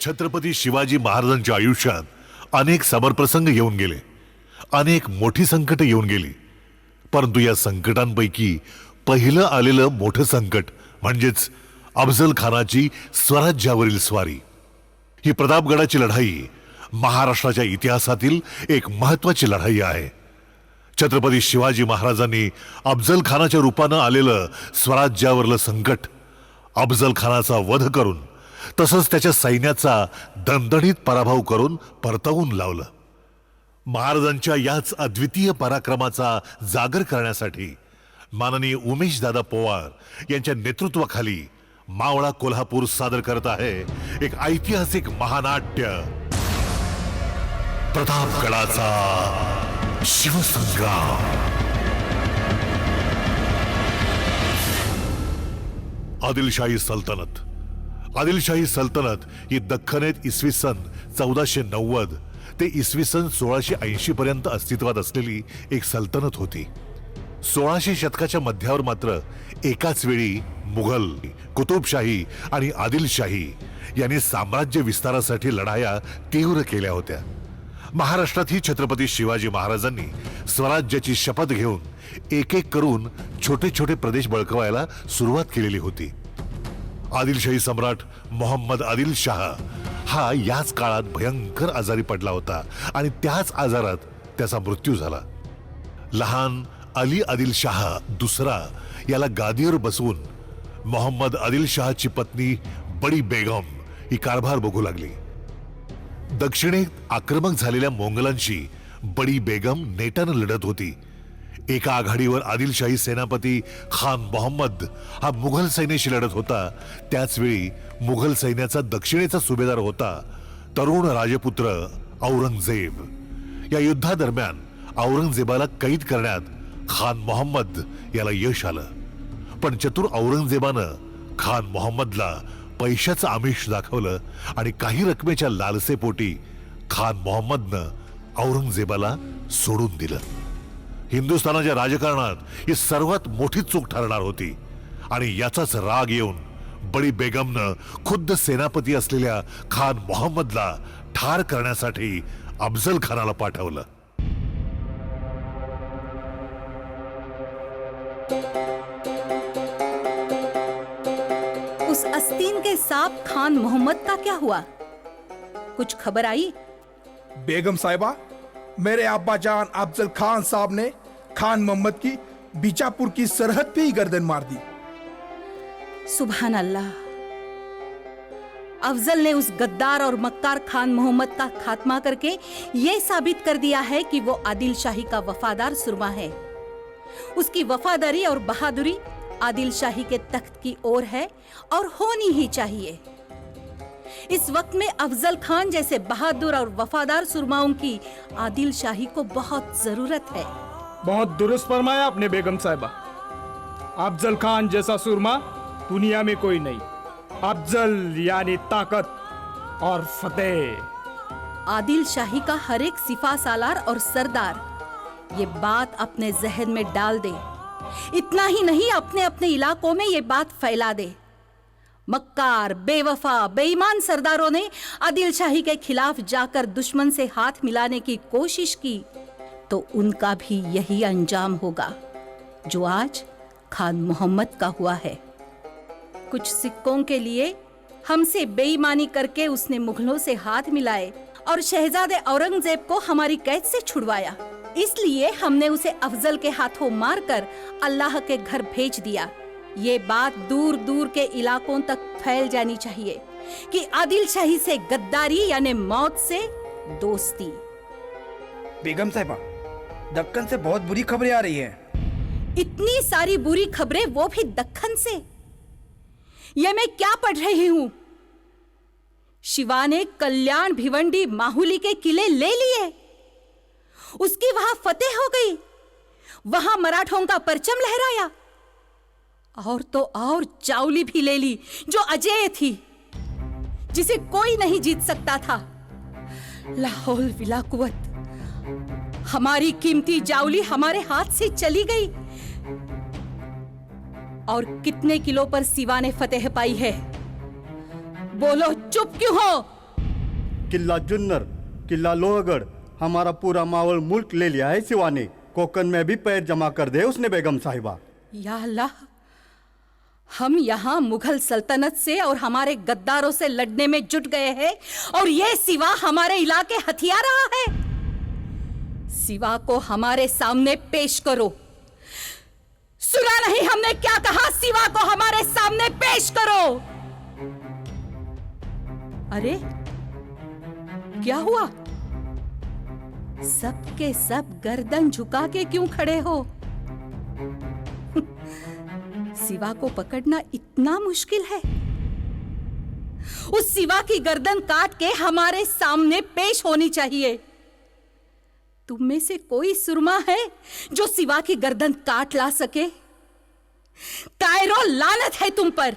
छत्रपती शिवाजी महाराजांच्या आयुष्यात अनेक समरप्रसंग येऊन गेले, अनेक मोठी संकट येऊन गेली. परंतु या संकटांपैकी पहिलं आलेलं मोठं संकट म्हणजेच अफजल खानाची स्वराज्यावरील स्वारी. ही प्रतापगडाची लढाई महाराष्ट्राच्या इतिहासातील एक महत्वाची लढाई आहे. छत्रपती शिवाजी महाराजांनी अफजल खानाच्या रूपानं आलेलं स्वराज्यावरलं संकट, अफजल खानाचा वध करून तसंच त्याच्या सैन्याचा दणदणीत पराभव करून परतवून लावलं. महाराजांच्या याच अद्वितीय पराक्रमाचा जागर करण्यासाठी माननीय उमेश दादा पवार यांच्या नेतृत्वाखाली मावळा कोल्हापूर सादर करत आहे एक ऐतिहासिक महानाट्य, प्रतापगडाचा शिवसंग्राम. आदिलशाही सल्तनत ही दख्खनेत इसवी सन 1490 ते इसवी सन 1680 पर्यंत अस्तित्वात असलेली एक सल्तनत होती. 1600 शतकाच्या मध्यावर मात्र एकाच वेळी मुघल, कुतुबशाही आणि आदिलशाही यांनी साम्राज्य विस्तारासाठी लढाया तीव्र केल्या होत्या. महाराष्ट्रातही छत्रपती शिवाजी महाराजांनी स्वराज्याची शपथ घेऊन एक एक करून छोटे छोटे प्रदेश बळकवायला सुरुवात केलेली होती. आदिलशाही सम्राट मोहम्मद आदिल शाह हा याच काळात भयंकर आजारी पडला होता आणि त्याच आजारात त्याचा मृत्यू झाला. लहान अली आदिल शाह दुसरा याला गादीवर बसवून मोहम्मद आदिल शाहची पत्नी बडी बेगम ही कारभार बघू लागली. दक्षिणेत आक्रमक झालेल्या मोंगलांशी बडी बेगम नेटानं लढत होती. एका आघाडीवर आदिलशाही सेनापती खान मोहम्मद हा मुघल सैन्याशी लढत होता. त्याचवेळी मुघल सैन्याचा दक्षिणेचा सुभेदार होता तरुण राजपुत्र औरंगजेब. या युद्धादरम्यान औरंगजेबाला कैद करण्यात खान मोहम्मद याला यश आलं. पण चतुर औरंगजेबानं खान मोहम्मदला पैशाचं आमिष दाखवलं आणि काही रकमेच्या लालसेपोटी खान मोहम्मदनं औरंगजेबाला सोडून दिलं. हिंदुस्थानाच्या राजकारणात ही सर्वात मोठी चूक ठरणार होती आणि याचाच राग येऊन बडी बेगमनं खुद्द सेनापती असलेल्या खान मोहम्मदला ठार करण्यासाठी अफजल खानाला पाठवलं. उस आस्तीन के सांप खान मोहम्मद का क्या हुआ? कुछ खबर आई? बेगम साहिबा, मेरे अब्बा जान अफजल खान साहब ने खान मोहम्मद की बीजापुर की सरहद पे ही गर्दन मार दी. सुभान अल्लाह. अफजल ने उस गद्दार और मक्कार खान मोहम्मद का खात्मा करके ये साबित कर दिया है कि वो आदिल शाही का वफादार सुरमा है. उसकी वफादारी और बहादुरी आदिल शाही के तख्त की ओर है और होनी ही चाहिए. इस वक्त में अफजल खान जैसे बहादुर और वफादार सुरमाओं की आदिल शाही को बहुत जरूरत है. बहुत दुरुस्त फरमाया आपने बेगम साहिबा. अफजल खान जैसा सुरमा दुनिया में कोई नहीं. अफजल यानी ताकत और फतेह. आदिल शाही का हर एक सिफा सालार और सरदार ये बात अपने जहन में डाल दे. इतना ही नहीं, अपने अपने इलाकों में ये बात फैला दे. मक्कार, बेवफा, बेईमान सरदारों ने आदिल शाही के खिलाफ जाकर दुश्मन से हाथ मिलाने की कोशिश की तो उनका भी यही अंजाम होगा जो आज खान मोहम्मद का हुआ है. कुछ सिक्कों के लिए हमसे बेईमानी करके उसने मुगलों से हाथ मिलाए और शहजादे औरंगजेब को हमारी कैद से छुड़वाया. इसलिए हमने उसे अफजल के हाथों मारकर अल्लाह के घर भेज दिया. ये बात दूर दूर के इलाकों तक फैल जानी चाहिए कि आदिल शाही से गद्दारी यानी मौत से दोस्ती. बेगम साहिबा, दक्कन से बहुत बुरी खबरें आ रही हैं. इतनी सारी बुरी खबरें, वो भी दक्कन से. ये मैं क्या पढ़ रही हूं? शिवा ने कल्याण, भिवंडी, माहुली के किले ले लिए. उसकी वहां फतेह हो गई. वहां मराठों का परचम लहराया. और तो और चावली भी ले ली जो अजेय थी, जिसे कोई नहीं जीत सकता था. लाहौल विला कुवत. हमारी कीमती जावली हमारे हाथ से चली गई. और कितने किलो पर सिवा ने फतेह पाई है? बोलो, चुप क्यों हो? किला जुन्नर, किला लोहगढ़, हमारा पूरा मावल मुल्क ले लिया है सिवा ने। कोकन में भी पैर जमा कर दे उसने बेगम साहिबा। या अल्लाह, हम यहाँ मुगल सल्तनत से और हमारे गद्दारों से लड़ने में जुट गए हैं और ये सिवा हमारे इलाके हथिया रहा है। सिवा को हमारे सामने पेश करो। सुना नहीं हमने क्या कहा? सिवा को हमारे सामने पेश करो। अरे क्या हुआ? सबके सब गर्दन झुका के क्यों खड़े हो? सिवा को पकड़ना इतना मुश्किल है? उस सिवा की गर्दन काट के हमारे सामने पेश होनी चाहिए। तुम में से कोई सुरमा है जो सिवा की गर्दन काट ला सके? कायरो, लानत है तुम पर।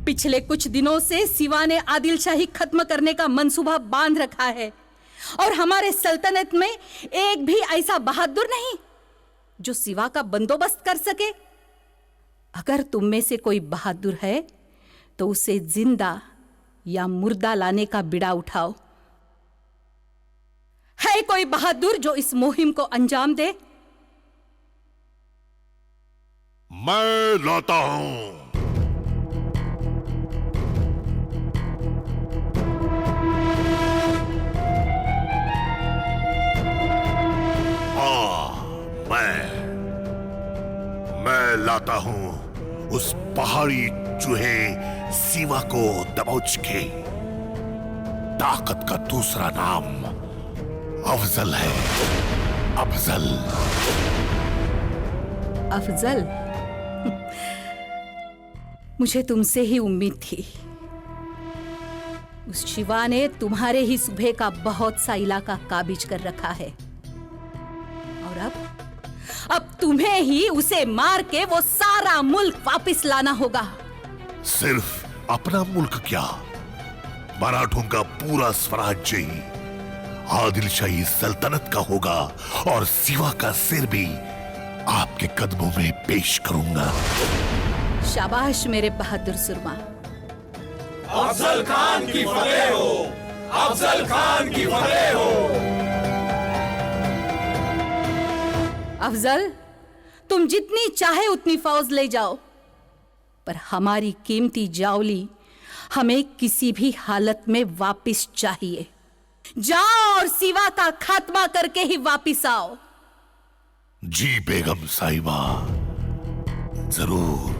पिछले कुछ दिनों से सिवा ने आदिल शाही खत्म करने का मंसूबा बांध रखा है और हमारे सल्तनत में एक भी ऐसा बहादुर नहीं जो सिवा का बंदोबस्त कर सके। अगर तुम में से कोई बहादुर है तो उसे जिंदा या मुर्दा लाने का बिड़ा उठाओ। है कोई बहादुर जो इस मुहिम को अंजाम दे? मैं लाता हूं। मैं लाता हूं उस पहाड़ी चूहे सिवा को दबोच के। ताकत का दूसरा नाम अफजल है। अफजल। अफजल? मुझे तुमसे ही उम्मीद थी। उस शिवा ने तुम्हारे ही सुबह का बहुत सा इलाका काबिज कर रखा है और अब तुम्हें ही उसे मार के वो सारा मुल्क वापस लाना होगा। सिर्फ अपना मुल्क क्या, मराठों का पूरा स्वराज्य ही आदिल शाही सल्तनत का होगा और सिवा का सिर भी आपके कदमों में पेश करूंगा। शाबाश मेरे बहादुर सुरमा। अफजल खान की फतेह हो, अफजल खान की फतेह हो। अफजल, तुम जितनी चाहे उतनी फौज ले जाओ, पर हमारी कीमती जावली हमें किसी भी हालत में वापस चाहिए। जाओ और सिवा का खात्मा करके ही वापस आओ। जी बेगम साहिबा, जरूर।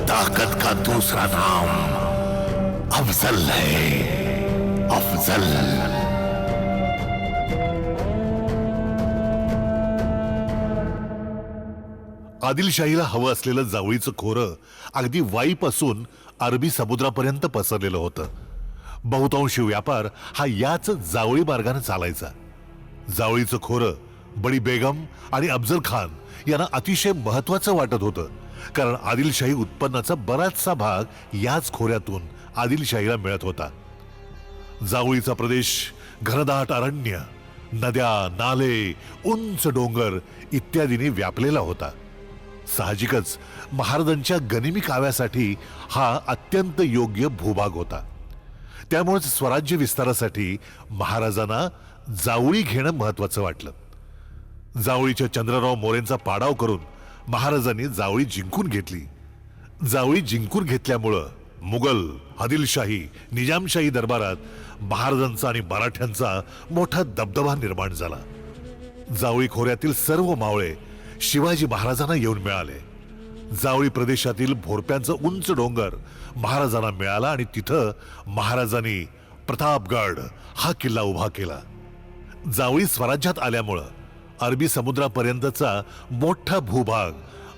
ताकत का दूसरा नाम अफजल है। अफजल। आदिलशाहीला हवं असलेलं जावळीचं खोरं अगदी वाईपासून अरबी समुद्रापर्यंत पसरलेलं होतं. बहुतांशी व्यापार हा याच जावळी मार्गाने चालायचा. जावळीचं खोरं बडी बेगम आणि अफजल खान यांना अतिशय महत्वाचं वाटत होतं, कारण आदिलशाही उत्पन्नाचा बराचसा भाग याच खोऱ्यातून आदिलशाहीला मिळत होता. जावळीचा प्रदेश घनदाट अरण्य, नद्या, नाले, उंच डोंगर इत्यादींनी व्यापलेला होता. साहजिकच महाराजांच्या गनिमी काव्यासाठी हा अत्यंत योग्य भूभाग होता. त्यामुळेच स्वराज्य विस्तारासाठी महाराजांना जावळी घेणं महत्वाचं वाटलं. जावळीच्या चंद्रराव मोरेंचा पाडाव करून महाराजांनी जावळी जिंकून घेतली. जावळी जिंकून घेतल्यामुळं मुघल, आदिलशाही, निजामशाही दरबारात महाराजांचा आणि मराठ्यांचा मोठा दबदबा निर्माण झाला. जावळी खोऱ्यातील सर्व मावळे शिवाजी महाराजांना येऊन मिळाले. जावळी प्रदेशातील भोरप्यांचा उंच डोंगर महाराजांना मिळाला आणि तिथं महाराजांनी प्रतापगड हा किल्ला उभा केला. जावळी स्वराज्यात आल्यामुळं अरबी समुद्रापर्यंतचा मोठा भूभाग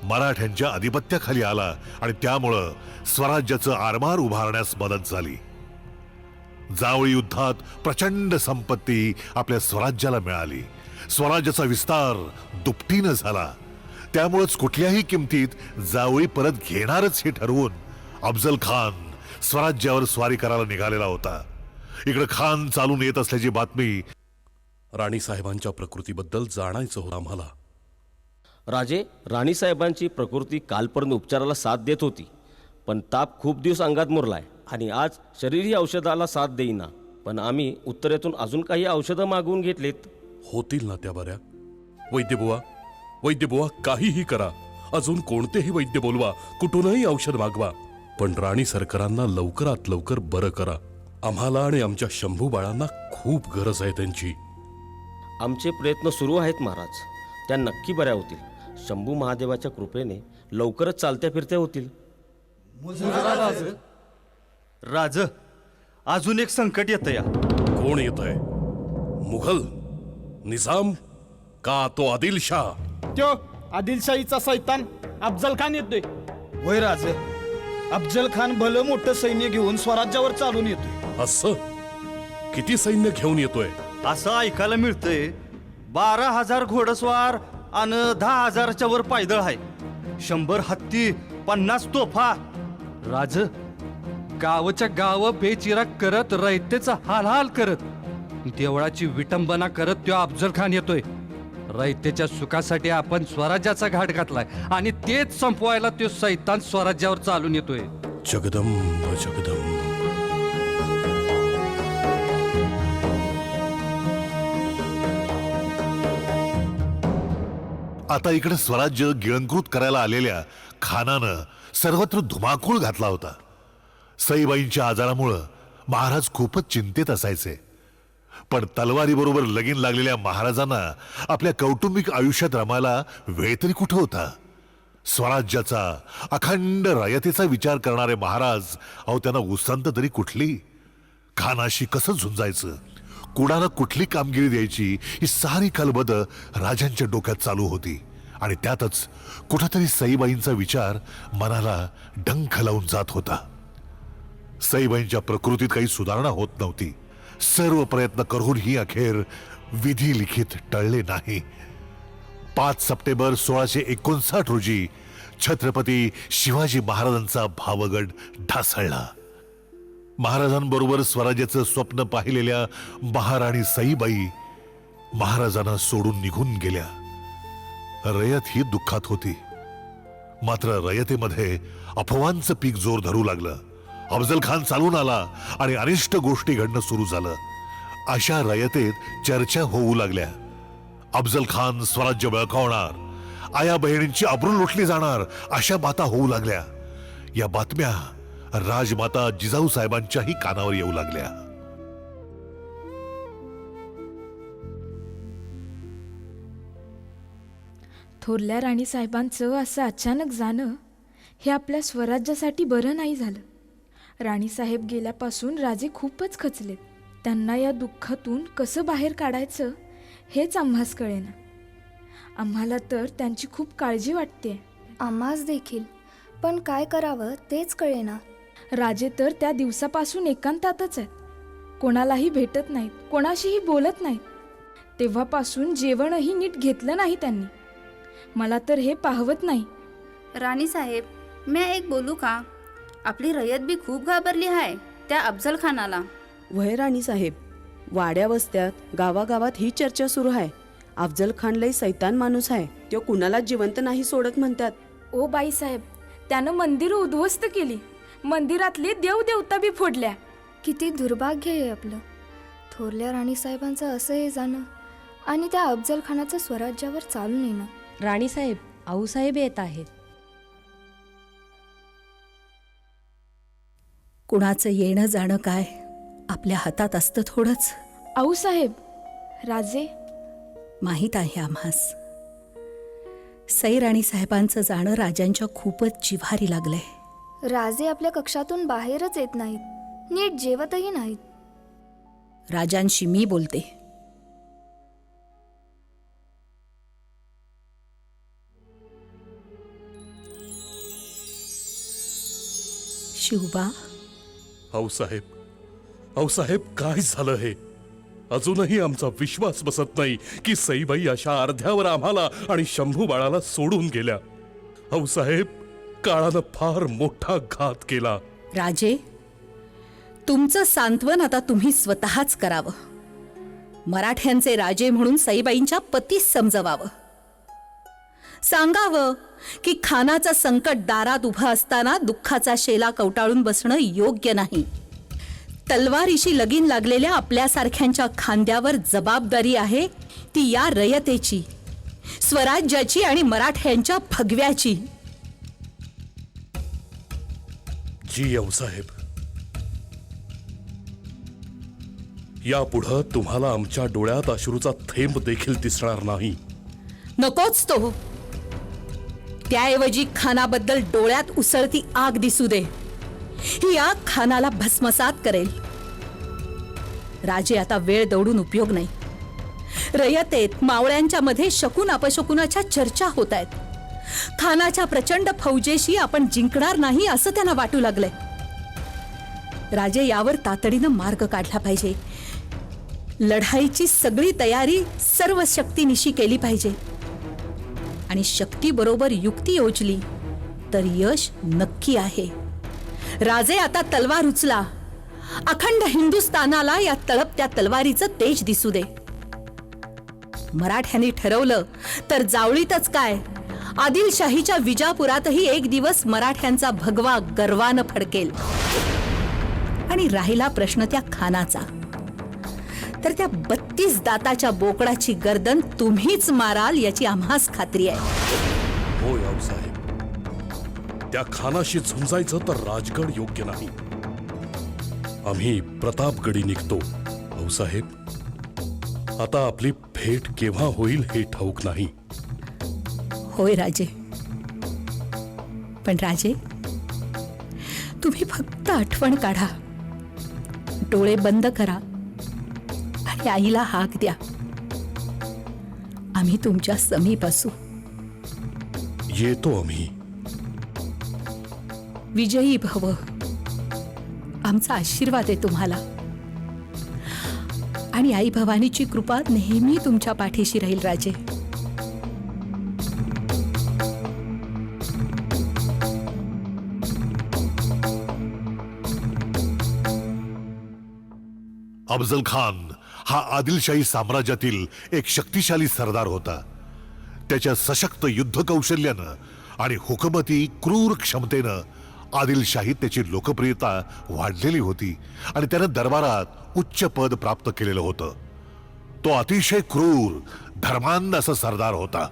मराठ्यांच्या अधिपत्याखाली आला आणि त्यामुळं स्वराज्याचं आरमार उभारण्यास मदत झाली. जावळी युद्धात प्रचंड संपत्ती आपल्या स्वराज्याला मिळाली. स्वराज्याचा विस्तार दुपटीनं झाला. त्यामुळेच कुठल्याही किमतीत जावळी परत घेणारच हे ठरवून अफजल खान स्वराज्यावर स्वारी करायला निघालेला होता. इकडे खान चालून येत असल्याची बातमी राणी साहेबांच्या प्रकृतीबद्दल जाणायचं होतं आम्हाला. राजे, राणीसाहेबांची प्रकृती कालपर्यंत उपचाराला साथ देत होती, पण ताप खूप दिवस अंगात मुरलाय आणि आज शरीरही औषधाला साथ देईना. पण आम्ही उत्तरेतून अजून काही औषधं मागवून घेतलीत. होतील ना त्या बऱ्या? वैद्यबुवा काहीही करा, अजून कोणतेही वैद्य बोलवा, कुठूनही औषध मागवा, पण राणी सरकारांना लवकरात लवकर बरं करा. आम्हाला आणि आमच्या शंभू बाळांना खूप गरज आहे त्यांची. आमचे प्रयत्न सुरू आहेत महाराज, त्या नक्की बऱ्या होतील. शंभू महादेवाच्या कृपेने लवकरच चालत्या फिरत्या होतील. राज, अजून एक संकट येतं या. कोण येत आहे? मुघल, निजाम का तो आदिलशाह? त्यो आदिलशाहीचा सैतान अफजल खान येतोय. होय राजे, अफजल खान भलं मोठं सैन्य घेऊन स्वराज्यावर चालून येतोय. असं किती सैन्य घेऊन येतोय? असं ऐकायला मिळतंय 12,000 घोडस्वार आणि 10,000च्या वर पायदळ आहे, 100 हत्ती, 50 तोफा. राज, गावच्या गाव बेचिराग करत रयतेचा हालहाल करत देवळाची विटंबना करत तो अफजल खान येतोय. रयतेच्या सुखासाठी आपण स्वराज्याचा घाट घातलाय आणि तेच संपवायला तो सैतान स्वराज्यावर चालून येतोय. जगदंब जगदंब. आता इकडे स्वराज्य गिळंकृत करायला आलेल्या खानानं सर्वत्र धुमाकूळ घातला होता. सईबाईंच्या आजारामुळं महाराज खूपच चिंतेत असायचे, पण तलवारीबरोबर लगीन लागलेल्या महाराजांना आपल्या कौटुंबिक आयुष्यात रमायला वेळ तरी कुठं होता? स्वराज्याचा, अखंड रयतेचा विचार करणारे महाराज, अहो त्यांना उसंत तरी कुठली? खानाशी कसं झुंजायचं, कुणाला कुठली कामगिरी द्यायची, ही सारी कलबद राजांच्या डोक्यात चालू होती. आणि त्यातच कुठंतरी सईबाईंचा विचार मनाला डंख लावून जात होता. सईबाईंच्या प्रकृतीत काही सुधारणा होत नव्हती. सर्व प्रयत्न करूनही अखेर विधी लिखित टळले नाही. 5 सप्टेंबर 1659 रोजी छत्रपती शिवाजी महाराजांचा भावगड ढासळला. महाराजांबरोबर स्वराज्याचं स्वप्न पाहिलेल्या महाराणी सईबाई महाराजांना सोडून निघून गेल्या. रयत ही दुःखात होती. मात्र रयतेमध्ये अफवांचं पीक जोर धरू लागलं. अफजल खान चालून आला आणि अनिष्ट गोष्टी घडणं सुरू झालं. अशा रयतेत चर्चा होऊ लागल्या. अफजल खान स्वराज्य बळकावणार, आया बहिणींची अब्रू लुटली जाणार, अशा बाता होऊ लागल्या. या बातम्या राजमाता जिजाऊ साहेबांच्याही कानावर येऊ लागल्या. थोरल्या राणीसाहेबांचं असं अचानक जाणं हे आपल्या स्वराज्यासाठी बरं नाही झालं. राणीसाहेब गेल्यापासून राजे खूपच खचलेत. त्यांना या दुःखातून कसं बाहेर काढायचं हेच आम्हास कळेना. आम्हाला तर त्यांची खूप काळजी वाटते. आम्हास देखील, पण काय करावं तेच कळेना. राजे तर त्या दिवसापासून एकांतातच आहेत. कोणालाही भेटत नाहीत, कोणाशीही बोलत नाहीत. तेव्हापासून जेवणही नीट घेतलं नाही त्यांनी. मला तर हे पाहवत नाही. राणीसाहेब, मी एक बोलू का? आपली रयत बी खूप घाबरली आहे त्या अफजल खानाला. वय राणीसाहेब, वाड्या वस्त्यात गावागावात ही चर्चा सुरू आहे. अफजल खान लई सैतान माणूस आहे, तो कुणाला जिवंत नाही सोडत म्हणतात. ओ बाईसाहेब, त्यानं मंदिरं उद्ध्वस्त केली, मंदिरातले देवदेवता बी फोडल्या. किती दुर्भाग्य आहे आपलं. थोरल्या राणीसाहेबांचं असं हे जाणं आणि त्या अफजल खानाचं स्वराज्यावर चालून येणं. राणीसाहेब, आऊसाहेब येत आहेत. कुणाचं येणं जाणं काय आपल्या हातात असतं थोडंच. आऊसाहेब, राजे माहीत आहे आम्हास. सई राणी साहेबांचं जाणं राजांच्या खूपच जिव्हारी लागलंय. राजे आपल्या कक्षातून बाहेरच येत नाहीत, नीट जेवतही नाहीत. राजांशी मी बोलते. शिवबा. आऊसाहेब काय झालं हे? अजूनही आमचा विश्वास बसत नाही की सईबाई अशा अर्ध्यावर आम्हाला आणि शंभू बाळाला सोडून गेल्या. आऊसाहेब, काळानं फार मोठा घात केला. राजे, तुमचं सांत्वन आता तुम्ही स्वतःच करावं. मराठ्यांचे राजे म्हणून सईबाईंच्या पतीस समजवावं. सांगावं की खानाचं संकट दारात उभं असताना दुःखाचा शेला कवटाळून बसणं योग्य नाही. तलवारीशी लगीन लागलेल्या आपल्यासारख्यांच्या खांद्यावर जबाबदारी आहे, ती या रयतेची, स्वराज्याची आणि मराठ्यांच्या भगव्याची. जी आऊसाहेब, यापुढं तुम्हाला आमच्या डोळ्यात अश्रूचा थेंब देखील दिसणार नाही. नकोच तो. त्याऐवजी खानाबद्दल डोळ्यात उसळती आग दिसू दे. ही आग खानाला भस्मसात करेल. राजे, आता वेळ दौडून उपयोग नाही. रयतेत मावळ्यांच्या मध्ये शकुन अपशकुनाच्या चर्चा होत आहेत. खानाच्या प्रचंड फौजेशी आपण जिंकणार नाही असं त्यांना वाटू लागलंय. राजे, यावर तातडीनं मार्ग काढला पाहिजे. लढाईची सगळी तयारी सर्व शक्तीनिशी केली पाहिजे आणि शक्तीबरोबर युक्ती योजली तर यश नक्की आहे. राजे, आता तलवार उचला. अखंड हिंदुस्थानाला या तळपत्या तलवारीचं तेज दिसू दे. मराठ्यांनी ठरवलं तर जावळीतच काय, आदिलशाहीच्या विजापुरातही एक दिवस मराठ्यांचा भगवा गर्वानं फडकेल. आणि राहिला प्रश्न त्या खानाचा, तर त्या 32 दाताच्या बोकडाची गर्दन तुम्हीच माराल याची आम्हास खात्री आहे. होय आऊसाहेब, त्या खानाशी झुंजायचं तर राजगड योग्य नाही. आम्ही प्रतापगडी निघतो. आऊसाहेब, आता आपली भेट केव्हा होईल हे ठाऊक नाही. होय राजे, पण राजे, तुम्ही फक्त आठवण काढा, डोळे बंद करा आणि आईला हाक द्या. आम्ही तुमच्या समीप असू. येतो आम्ही. विजयी भव. आमचा आशीर्वाद आहे तुम्हाला आणि आई भवानीची कृपा नेहमी तुमच्या पाठीशी राहील राजे. अफजल खान हा आदिलशाही साम्राज्यातील एक शक्तिशाली सरदार होता. त्याच्या सशक्त युद्ध कौशल्यानं आणि हुकमती क्रूर क्षमतेनं आदिलशाहीत त्याची लोकप्रियता वाढलेली होती आणि त्यानं दरबारात उच्च पद प्राप्त केलेलं होतं. तो अतिशय क्रूर धर्मांध असा सरदार होता.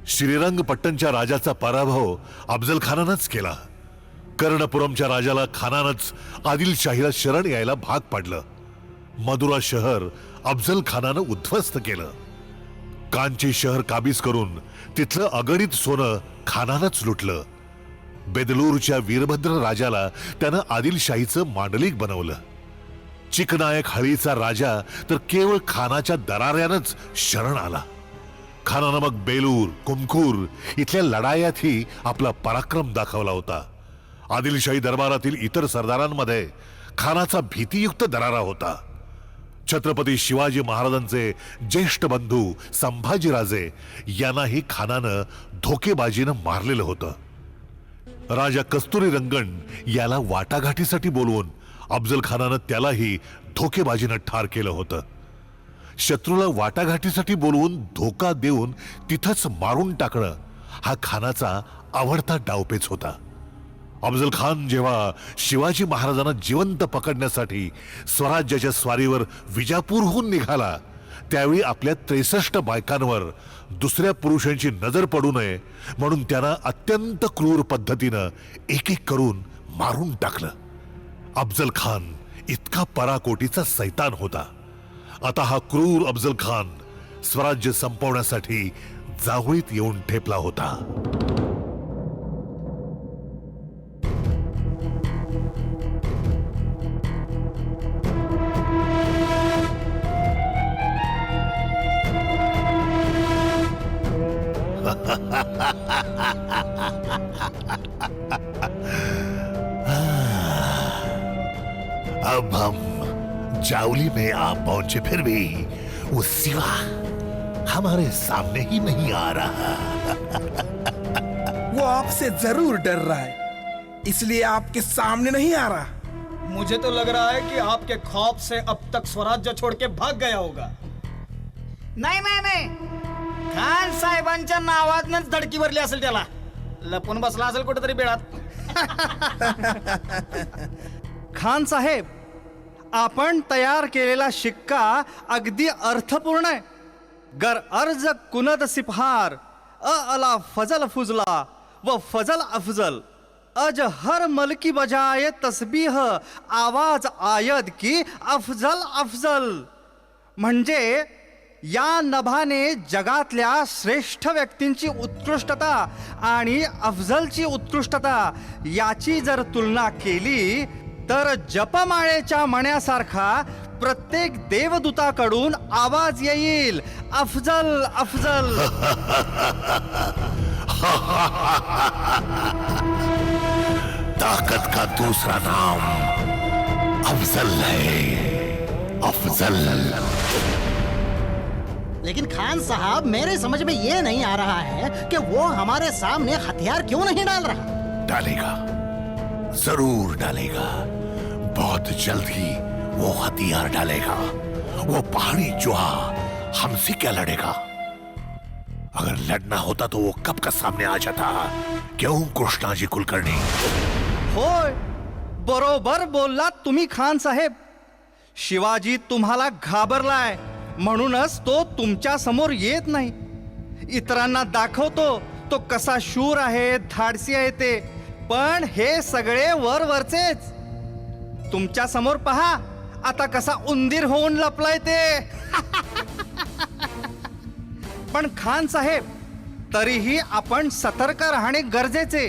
श्रीरंगपट्टणच्या राजाचा पराभव अफजल खानानंच केला. कर्णपुरमच्या राजाला खानानंच आदिलशाहीला शरण यायला भाग पाडलं. मदुरा शहर अफजल खानानं उद्ध्वस्त केलं. कांची शहर काबीज करून तिथलं अगणित सोनं खानानंच लुटलं. बेदलूरच्या वीरभद्र राजाला त्यानं आदिलशाहीचं मांडलिक बनवलं. चिकनायक हळीचा राजा तर केवळ खानाच्या दराऱ्यानंच शरण आला. खानानं मग बेलूर, कुमकूर इथल्या लढायातही आपला पराक्रम दाखवला होता. आदिलशाही दरबारातील इतर सरदारांमध्ये खानाचा भीतीयुक्त दरारा होता. छत्रपती शिवाजी महाराजांचे ज्येष्ठ बंधू संभाजीराजे यांनाही खानानं धोकेबाजीनं मारलेलं होतं. राजा कस्तुरी रंगण याला वाटाघाटीसाठी बोलवून अफजल खानानं त्यालाही धोकेबाजीनं ठार केलं होतं. शत्रूला वाटाघाटीसाठी बोलवून धोका देऊन तिथंच मारून टाकणं हा खानाचा आवडता डावपेच होता. अफजल खान जेव्हा शिवाजी महाराजांना जिवंत पकडण्यासाठी स्वराज्याच्या स्वारीवर विजापूरहून निघाला, त्यावेळी आपल्या 63 बायकांवर दुसऱ्या पुरुषांची नजर पडू नये म्हणून त्यानं अत्यंत क्रूर पद्धतीनं एक एक करून मारून टाकलं. अफजल खान इतका पराकोटीचा सैतान होता. आता हा क्रूर अफजल खान स्वराज्य संपवण्यासाठी जावळीत येऊन ठेपला होता. अब हम जावली में आप पहुंचे, फिर भी वो सिवा हमारे सामने ही नहीं आ रहा. वो आपसे जरूर डर रहा है, इसलिए आपके सामने नहीं आ रहा. मुझे तो लग रहा है कि आपके खौफ से अब तक स्वराज्य छोड़ के भाग गया होगा. नहीं नहीं नहीं, खान साहेबांच्या नावातनच धडकी भरली असेल त्याला. लपून बसला असेल कुठेतरी बेळात. खान साहेब, आपण तयार केलेला शिक्का अगदी अर्थपूर्ण आहे. गर अर्ज कुनद सिपहार अला फजल फुजला व फजल अफजल अज हर मलकी बजाय तस्बीह आवाज आयद की अफजल अफजल. म्हणजे या नभाने जगातल्या श्रेष्ठ व्यक्तींची उत्कृष्टता आणि अफजलची उत्कृष्टता याची जर तुलना केली तर जपमाळेच्या मण्यासारखा प्रत्येक देवदूताकडून आवाज येईल, अफजल अफजल. ताकत का दूसरा नाम अफजल है, अफजल. लेकिन खान साहब, मेरे समझ में ये नहीं आ रहा है कि वो हमारे सामने हथियार क्यों नहीं डाल रहा. डालेगा, जरूर डालेगा. बहुत जल्द ही वो हथियार डालेगा. वो पहाड़ी चूहा हमसे क्या लड़ेगा? अगर लड़ना होता तो वो कब का सामने आ जाता. क्यों कृष्णाजी कुलकर्णी? होय, बरोबर बोललात तुम्ही खान साहेब. शिवाजी तुम्हाला घाबरलाय म्हणूनच तो तुमच्या समोर येत नाही. इतरांना दाखवतो तो कसा शूर आहे, धाडसी आहे ते. पण हे सगळे वरवरचेच. तुमच्या समोर पहा आता कसा उंदीर होऊन लपलाय ते. पण खान साहेब, तरीही आपण सतर्क राहणे गरजेचे.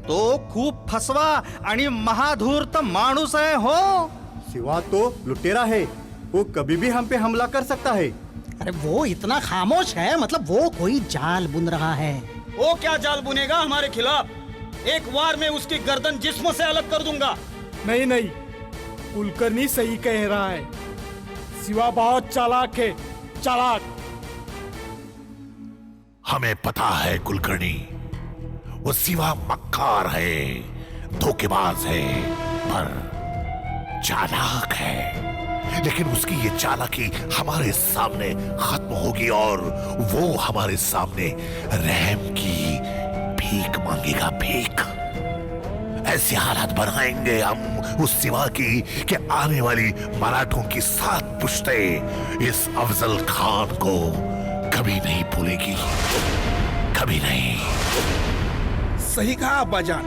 तो खूप फसवा आणि महाधूर्त माणूस आहे. हो, सिवा तो लुटेरा है, वो कभी भी हम पे हमला कर सकता है. अरे वो इतना खामोश है, मतलब वो कोई जाल बुन रहा है. वो क्या जाल बुनेगा हमारे खिलाफ? एक वार में उसकी गर्दन जिस्म से अलग कर दूंगा. नहीं नहीं, कुलकर्णी सही कह रहा है. सिवा बहुत चालाक है, चालाक. हमें पता है कुलकर्णी, वो सिवा मक्कार है, धोखेबाज है, पर चालाक है. लेकिन उसकी ये चालाकी हमारे सामने खत्म होगी और वो हमारे सामने रहम की भीख मांगेगा, भीख. ऐसे हालात बनाएंगे हम उस सिवा की कि आने वाली मराठों की 7 पुश्तें इस अफजल खान को कभी नहीं भूलेगी, कभी नहीं. सही कहा अब्बाजान.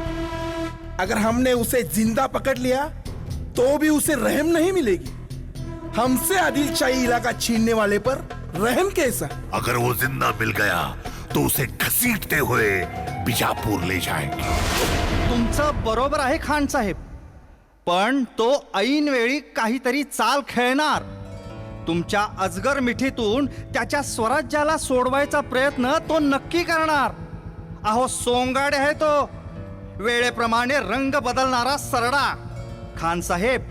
अगर हमने उसे जिंदा पकड़ लिया तो भी उसे रहम नहीं मिलेगी. हमसे आदिल शाही इलाका छीनने वाले पर रहम कैसा? अगर वो जिंदा मिल गया तो उसे घसीटते हुए बिजापूर ले जाएंगे. तुमचं बरोबर आहे खान साहेब. पण तो ऐन वेळी काहीतरी चाल खेळणार. तुमच्या अजगर मिठीतून त्याच्या स्वराज्याला सोडवायचा प्रयत्न तो नक्की करणार. अहो, सोंगाडे आहे तो, वेळेप्रमाणे रंग बदलणारा सरडा. खान साहेब,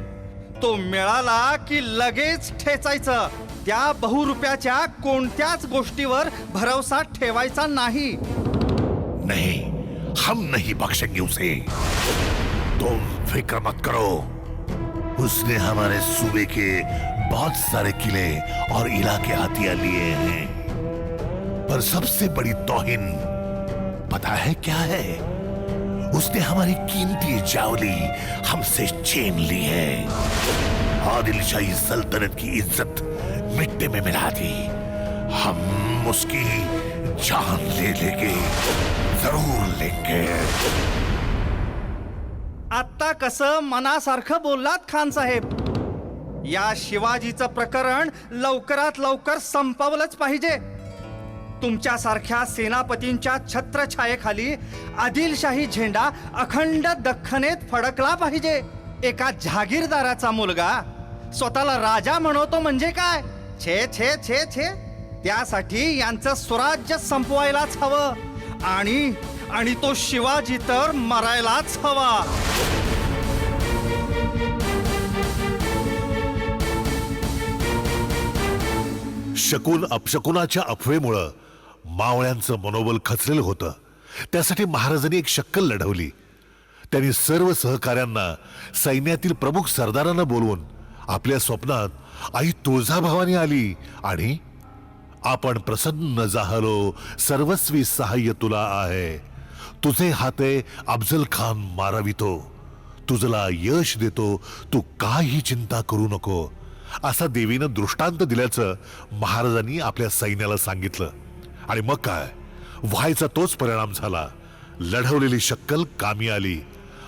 तो मिळाला की लगेच ठेचायचं. त्या बहुरुपयाच्या कोणत्याच गोष्टीवर भरवसा ठेवायचा नाही. नहीं, हम नहीं बख्शेंगे उसे. तुम फिक्र मत करो. उसने हमारे सूबे के बहुत सारे किले और इलाके हथियार लिए हैं, पर सबसे बड़ी तौहीन पता है क्या है? उसने हमारी कीमती जावली हमसे छीन ली है. आदिल शाही सल्तनत की इज्जत मिट्टी में मिला दी. हम उसकी जान ले लेंगे, जरूर लेंगे. आत्ता कसं मनासारखं बोललात खान साहेब. या शिवाजीचं प्रकरण लवकरात लवकर संपवलंच पाहिजे. तुमच्यासारख्या सेनापतींच्या छत्रछायेखाली आदिलशाही झेंडा अखंड दख्खनेत फडकला पाहिजे. एका जहागीरदाराचा मुलगा स्वतःला राजा म्हणवतो म्हणजे काय? छे छे छे छे. त्यासाठी यांचं स्वराज्य संपवायलाच हवं. आणि तो शिवाजी तर मरायलाच हवा. शकून अपशकुनाच्या अफवेमुळं मावळ्यांचं मनोबल खचलेलं होतं. त्यासाठी महाराजांनी एक शक्कल लढवली. त्यांनी सर्व सहकाऱ्यांना सैन्यातील प्रमुख सरदारांना बोलवून आपल्या स्वप्नात आई तुळजाभवानी आली आपण प्रसन्न झालो, सर्वस्वी सहाय्य तुला आहे. तुझे हाते अफजल खान मारावितो, तुझला यश देतो, तू काही चिंता करू नको, असा देवीनं दृष्टांत दिल्याचं महाराजांनी आपल्या सैन्याला सांगितलं. आणि मग काय, व्हायचा तोच परिणाम झाला. लढवलेली शक्कल कामी आली,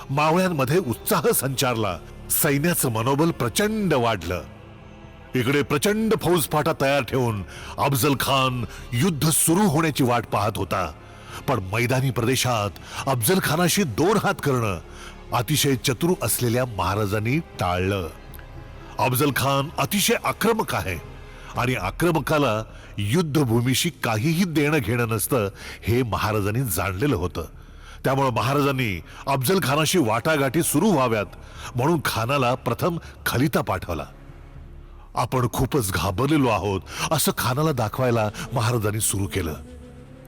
मावळ्यांमध्ये उत्साह संचारला, सैन्याचं मनोबल प्रचंड वाढलं. इकडे प्रचंड फौजफाटा तयार ठेवून अफजल खान युद्ध सुरू होण्याची वाट पाहत होता. पण मैदानी प्रदेशात अफजल खानाशी दोन हात करणं अतिशय चतुर असलेल्या महाराजांनी टाळलं. अफजल खान अतिशय आक्रमक आहे आणि आक्रमकाला युद्धभूमीशी काहीही देणं घेणं नसतं हे महाराजांनी जाणलेलं होतं. त्यामुळे महाराजांनी अफजल खानाशी वाटाघाटी सुरू व्हाव्यात म्हणून खानाला प्रथम खलिता पाठवला. आपण खूपच घाबरलेलो आहोत असं खानाला दाखवायला महाराजांनी सुरू केलं.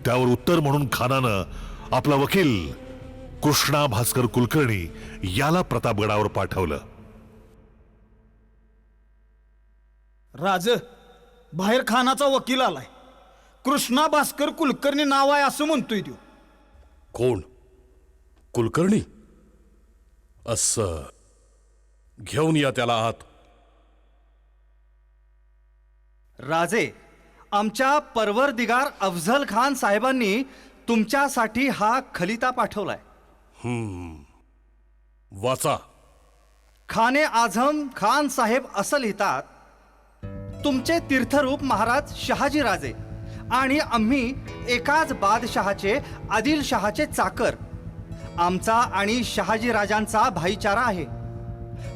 त्यावर उत्तर म्हणून खानानं आपला वकील कृष्णा भास्कर कुलकर्णी याला प्रतापगडावर पाठवलं. राज, बाहेर खानाचा वकील आलाय. कृष्णा भास्कर कुलकर्णी नाव आहे असं म्हणतोय तो. कोण? कुलकर्णी? असं, घेऊन या त्याला आत. राजे, आमच्या परवरदिगार अफजल खान साहेबांनी तुमच्यासाठी हा खलिता पाठवलाय. वाचा. खाने आझम खान साहेब असं लिहितात, तुमचे तीर्थरूप महाराज शहाजी राजे आणि आम्ही एकाच बादशहाचे आदिलशहाचे चाकर. आमचा आणि शहाजी राजांचा भाईचारा आहे.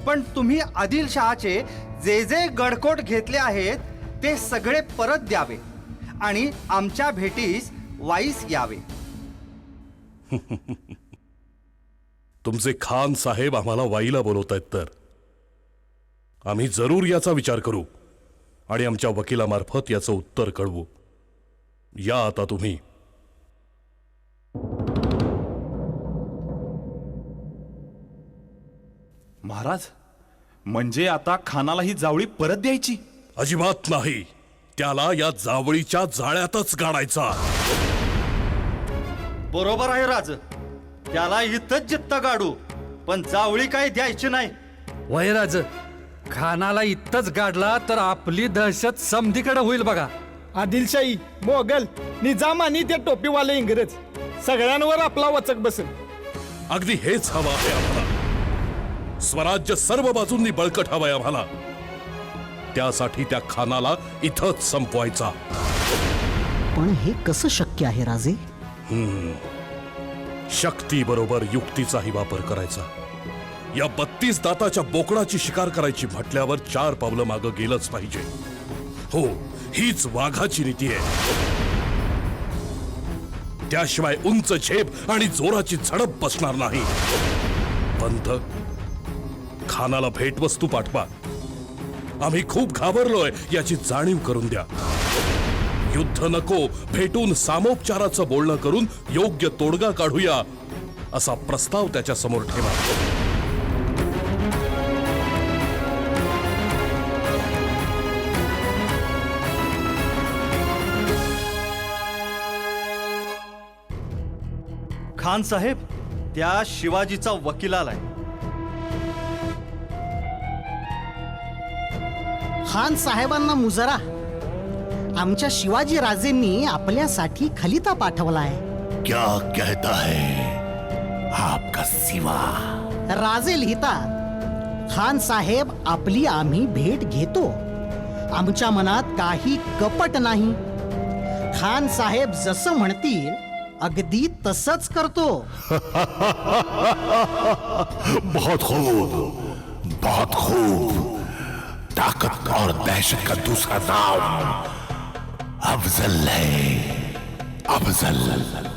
पण तुम्ही आदिलशहाचे जे जे गडकोट घेतले आहेत ते सगळे परत द्यावे आणि आमच्या भेटीस वाईस यावे. तुमचे खान साहेब आम्हाला वाईला बोलवत आहेत तर आम्ही जरूर याचा विचार करू आणि आमच्या वकिलामार्फत याचं उत्तर कळवू. या आता तुम्ही. महाराज, म्हणजे आता खानाला ही जावळी परत द्यायची? अजिबात नाही. त्याला या जावळीच्या जाळ्यातच गाडायचा. बरोबर आहे राज, त्याला इथंच जित्त गाडू, पण जावळी काही द्यायची नाही. वयराज, खानाला इथंच गाडला तर आपली दहशत समधीकडे होईल बघा. आदिलशाही, मोगल, निजाम आणि ते टोपीवाले इंग्रज सगळ्यांवर आपला वचक बसेल. अगदी हेच हवं आहे आम्हाला. स्वराज्य सर्व बाजूंनी बळकट हवंय आम्हाला. त्यासाठी त्या खानाला इथंच संपवायचा. पण हे कसं शक्य आहे राजे? शक्ती बरोबर युक्तीचाही वापर करायचा. या 32 दाताच्या बोकडाची शिकार करायची म्हटल्यावर 4 पावलं मागं गेलंच पाहिजे. हो, हीच वाघाची नीती आहे. त्याशिवाय उंच झेप आणि जोराची झडप बसणार नाही. पंत, खानाला भेटवस्तू पाठवा. आम्ही खूप घाबरलोय याची जाणीव करून द्या. युद्ध नको, भेटून सामोपचाराचं बोलणं करून योग्य तोडगा काढूया असा प्रस्ताव त्याच्या समोर ठेवा. खान साहेब, त्या शिवाजीचा वकील आलाय. खान साहेबांना मुजरा, आमच्या शिवाजी राजेंनी आपल्यासाठी खलिता पाठवलाय. क्या कहता है आपका सिवा? राजे लिहितात, खान साहेब आपली आम्ही भेट घेतो. आमच्या मनात काही कपट नाही. खान साहेब जसं म्हणतील अगदी तसंच करतो. बहुत खूब, बहुत खूब. ताकत और दहशत का दूसरा नाम अफजल है. अफजल.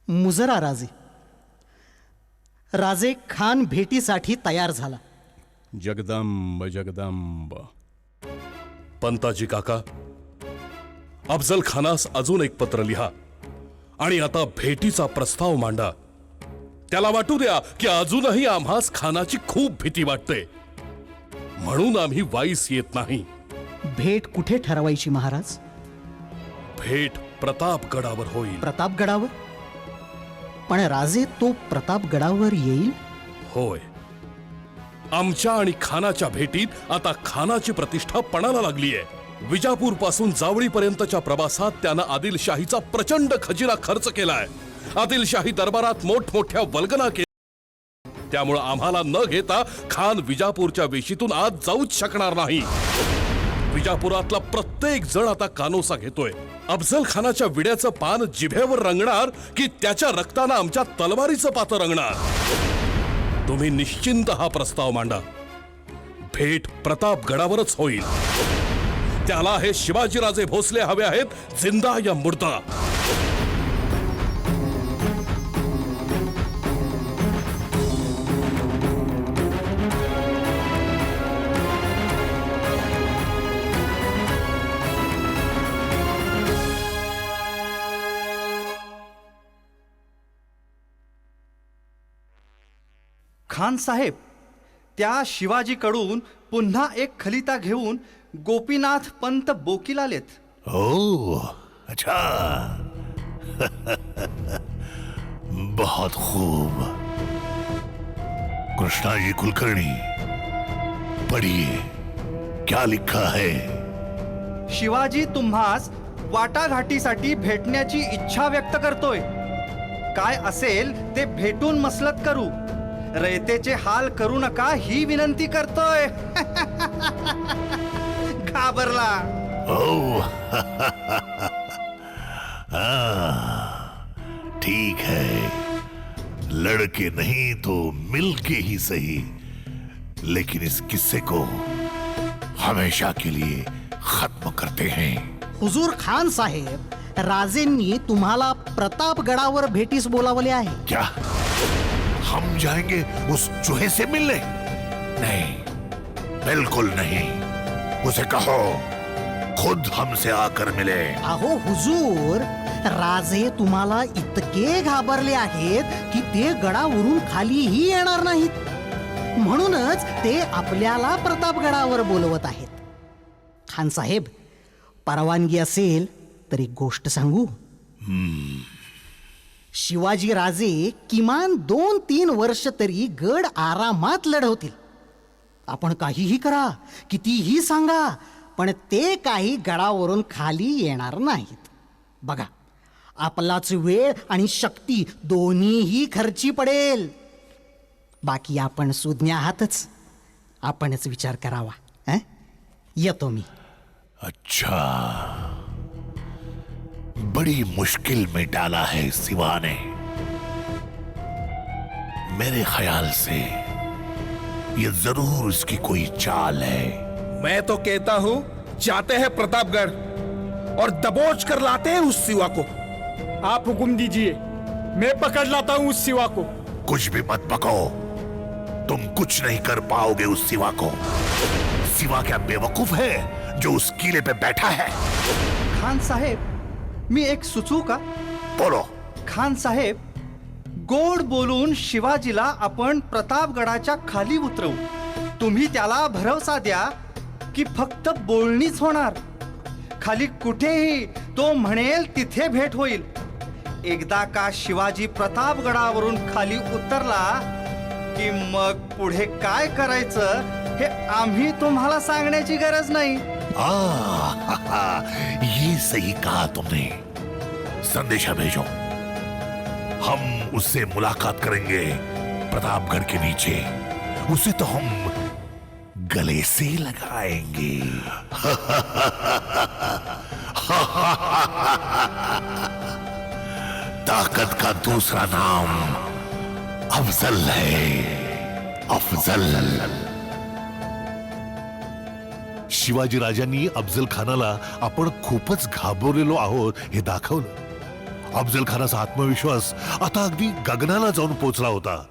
मुजरा राजे. राजे खान भेटीसाठी तयार झाला. जगदंब जगदंब. पंताजी काका, अफजल खानास अजून एक पत्र लिहा आणि आता भेटीचा प्रस्ताव मांडा. त्याला वाटू द्या की अजूनही आम्हास खानाची खूप भीती वाटते, म्हणून आम्ही वाईस येत नाही. भेट कुठे ठरवायची महाराज? भेट प्रतापगडावर होईल. प्रतापगडावर? पण राजे, तो प्रतापगडावर येईल? होय. आमच्या आणि खानाच्या भेटीत आता खानाची प्रतिष्ठा पणाला लागलीय. विजापूर पासून जावळीपर्यंतच्या प्रवासात त्यानं आदिलशाहीचा प्रचंड खजिना खर्च केलाय. आदिलशाही दरबारात मोठमोठ्या वल्गना केल्या. त्यामुळे आम्हाला न घेता खान विजापूरच्या वेशीतून आज जाऊच शकणार नाही. विजापुरातला प्रत्येक जण आता कानोसा घेतोय. अफजल खानाच्या विड्याचं पान जिभेवर रंगणार की त्याच्या रक्तानं आमच्या तलवारीचं पातं रंगणार. तुम्ही निश्चिंत हा प्रस्ताव मांडा. भेट प्रतापगडावरच होईल. त्याला हे शिवाजीराजे भोसले हवे आहेत, जिंदा या मुर्दा. खान साहेब, त्या शिवाजीकडून पुन्हा एक खलिता घेऊन गोपीनाथ पंत बोकील आलेत. ओ अच्छा. बहुत खूब. कृष्णा जी कुलकर्णी, पढ़िए क्या लिखा है. शिवाजी तुम्हास वाटाघाटीसाठी भेटण्याची इच्छा व्यक्त करतोय. काय असेल ते भेटून मसलत करू. रयतेचे हाल करू नका ही विनंती करतोय. घाबरला. ओ ठीक है, लड़के नहीं तो मिलके ही सही, लेकिन इस किस्से को हमेशा के लिए खत्म करते हैं. हुजूर खान साहेब, राजेंनी तुम्हाला प्रतापगडावर भेटीस बोलावले आहे. क्या हम जाएंगे उस चूहे से मिलने? नहीं, बिल्कुल नहीं. उसे कहो खुद हमसे आकर मिले. अहो हुजूर, राजे तुम्हाला इतके घाबरले आहेत की ते गडावरून खालीही येणार नाहीत. म्हणूनच ते आपल्याला प्रतापगडावर बोलवत आहेत. खान साहेब, परवानगी असेल तर एक गोष्ट सांगू. शिवाजी राजे किमान 2-3 वर्ष तरी गड आरामात लढवतील. आपण काहीही करा, कितीही सांगा, पण ते काही गडावरून खाली येणार नाहीत. बघा, आपलाच वेळ आणि शक्ती दोन्हीही खर्ची पडेल. बाकी आपण सुज्ञ आहातच, आपणच विचार करावा. हं? येतो मी. अच्छा, बड़ी मुश्किल में डाला है सिवा ने. मेरे ख्याल से ये जरूर इसकी कोई चाल है. मैं तो कहता हूँ जाते हैं प्रतापगढ़ और दबोच कर लाते हैं उस सिवा को. आप हुक्म दीजिए, मैं पकड़ लाता हूँ उस सिवा को. कुछ भी मत पको, तुम कुछ नहीं कर पाओगे उस सिवा को. सिवा क्या बेवकूफ है जो उस किले पे बैठा है? खान साहेब, मी एक सुचू का? बोलो. खान साहेब, गोड बोलून शिवाजीला आपण प्रतापगडाच्या खाली उतरवू. तुम्ही त्याला भरवसा द्या की फक्त बोलणीच होणार. खाली कुठेही तो म्हणेल तिथे भेट होईल. एकदा का शिवाजी प्रतापगडावरून खाली उतरला की मग पुढे काय करायचं हे आम्ही तुम्हाला सांगण्याची गरज नाही. ये सही कहा तुमने. संदेशा भेजो, हम उससे मुलाकात करेंगे प्रतापगढ़ के नीचे. उसे तो हम गले से लगाएंगे. ताकत का दूसरा नाम अफजल है. अफजल. शिवाजी राजांनी अफजल खानाला आपण खूपच घाबरलेलो आहोत हे दाखवलं. अफजल खानाचा आत्मविश्वास आता अगदी गगनाला जाऊन पोचला होता.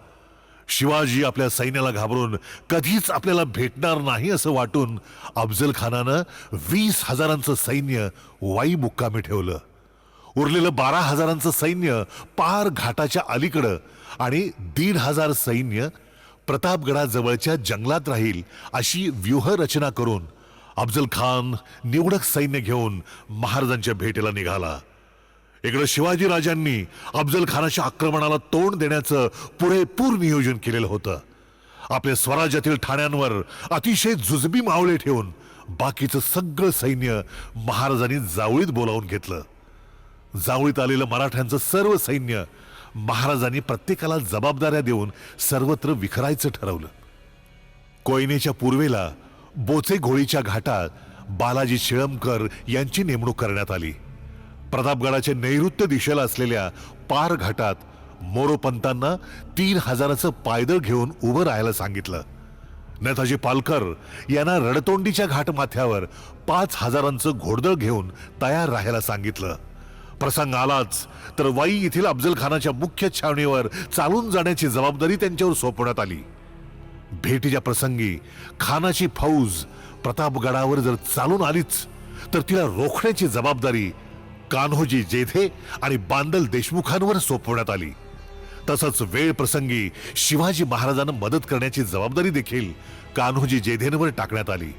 शिवाजी आपल्या सैन्याला घाबरून कधीच आपल्याला भेटणार नाही असं वाटून अफजल खानानं 20,000 सैन्य वाई मुक्कामी ठेवलं. उरलेलं 12,000 सैन्य पार घाटाच्या अलीकडं आणि 1,500 सैन्य प्रतापगडाजवळच्या जंगलात राहील अशी व्यूहरचना करून अफजल खान निवडक सैन्य घेऊन महाराजांच्या भेटीला निघाला. इकडे शिवाजी राजांनी अफजल खानाच्या आक्रमणाला तोंड देण्याचं पुरेपूर नियोजन केलेलं होतं. आपल्या स्वराज्यातील ठाण्यांवर अतिशय जुजबी मावळे ठेवून बाकीचं सगळं सैन्य महाराजांनी जावळीत बोलावून घेतलं. जावळीत आलेलं मराठ्यांचं सर्व सैन्य महाराजांनी प्रत्येकाला जबाबदाऱ्या देऊन सर्वत्र विखरायचं ठरवलं. कोयनेच्या पूर्वेला बोचे घोळीच्या घाटात बालाजी शिळमकर यांची नेमणूक करण्यात आली. प्रतापगडाच्या नैऋत्य दिशेला असलेल्या पार घाटात मोरोपंतांना 3,000 पायदळ घेऊन उभं राहायला सांगितलं. नेताजी पालकर यांना रडतोंडीच्या घाट माथ्यावर 5,000 घोडदळ घेऊन तयार राहायला सांगितलं. प्रसंग आलाच तर वाई येथील अफजल खानाच्या मुख्य छावणीवर चालून जाण्याची जबाबदारी त्यांच्यावर सोपवण्यात आली. भेटीच्या प्रसंगी खानाची फौज प्रतापगडावर जर चालून आलीच तर तिला रोखण्याची जबाबदारी कान्होजी जेधे आणि बांदल देशमुखांवर सोपवण्यात आली. तसंच वेळ प्रसंगी शिवाजी महाराजांना मदत करण्याची जबाबदारी देखील कान्होजी जेधेंवर टाकण्यात आली.